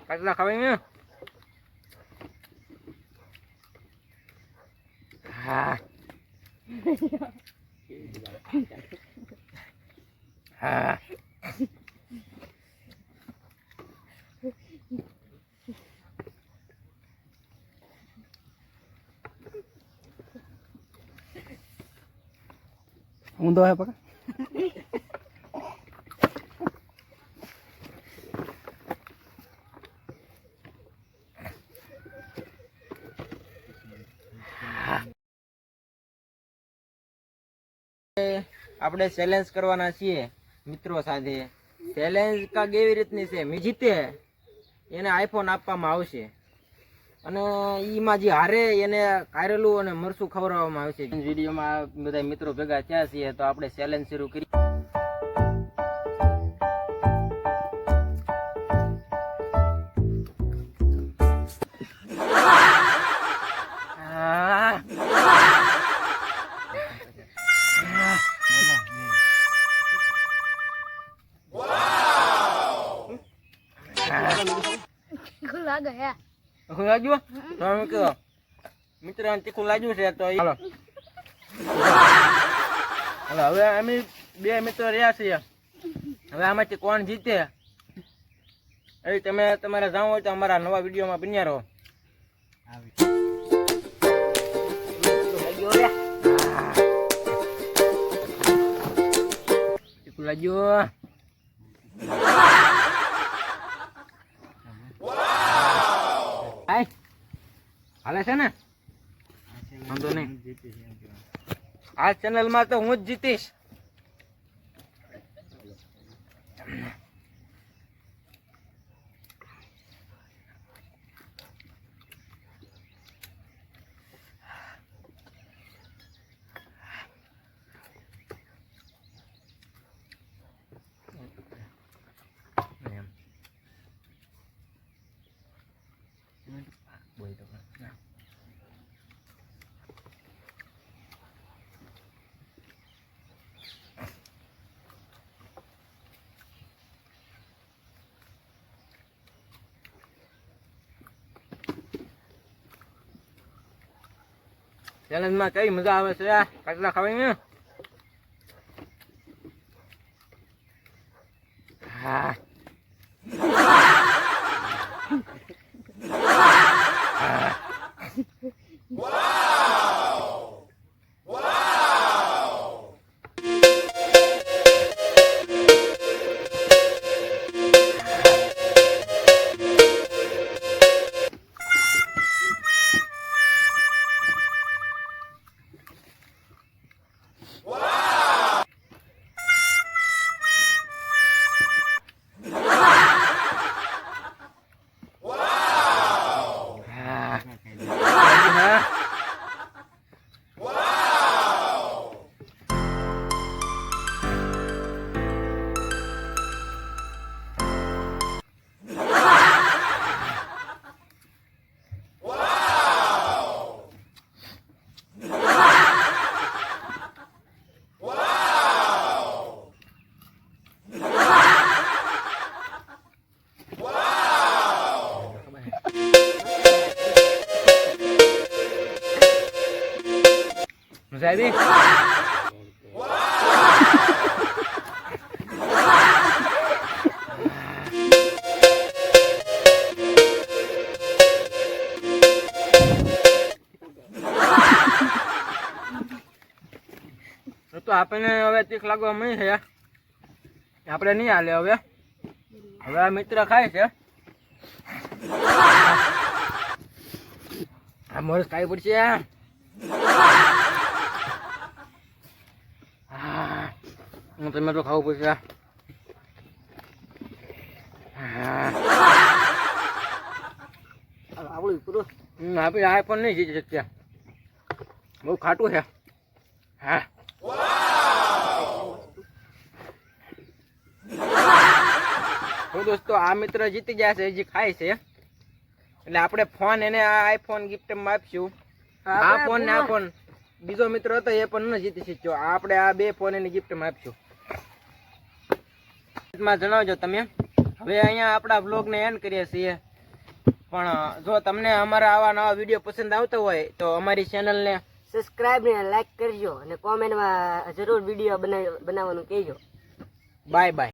કાચલા ખાવાય ને હા હા ઊંધો હે પકા આપણે ચેલેન્જ કરવાના છીએ મિત્રો સાથે ચેલેન્જ કાંક એવી રીતની છે મેં જીતે એને આઈફોન આપવામાં આવશે અને એમાં જે હારે એને કારેલું અને મરચું ખવડાવવામાં આવશે વિડીયોમાં બધા મિત્રો ભેગા થયા છીએ તો આપણે ચેલેન્જ શરૂ કરી લાગ્યું મિત્ર તીખું લાગ્યું છે તો હાલો હવે અમે બે મિત્રો રહ્યા છીએ હવે આમાંથી કોણ જીતે એ તમે તમારે જાણવું હોય તો અમારા નવા વિડીયોમાં બન્યા રહો તીખું લાગ્યું હાલે છે ને વાંધો નહીં આ ચેનલ માં તો હું જ જીતીશ ચેલેન્જ માં કઈ મજા આવે છે કાચલા ખાવાની હા મજા આવી તો આપણને હવે તીખ લાગવા મળી છે આપણે નહીં હાલે હવે હવે આ મિત્ર ખાય છે આ મરચ ખાવી પડશે હું તમે તો ખાવું પડશે આપણે આ પણ નહીં જીતી શકતા બહુ ખાટું છે હા તો દોસ્તો આ મિત્ર જીતી ગયા છે જે ખાય છે એટલે આપણે ફોન એને આ આઈફોન ગિફ્ટમાં આપશું આ ફોન ને આ ફોન બીજો મિત્ર હતો એ પણ ન જીતી શક્યો આપણે આ બે ફોન એની ગિફ્ટમાં આપશું જણાવજો તમે હવે અહીંયા આપણા બ્લોગને એન્ડ કરીએ છીએ પણ જો તમને અમારા આવા નવા વિડીયો પસંદ આવતા હોય તો અમારી ચેનલને સબસ્ક્રાઇબ ને લાઈક કરજો અને કોમેન્ટમાં જરૂર વિડીયો બનાવવાનું કહેજો. Bye bye.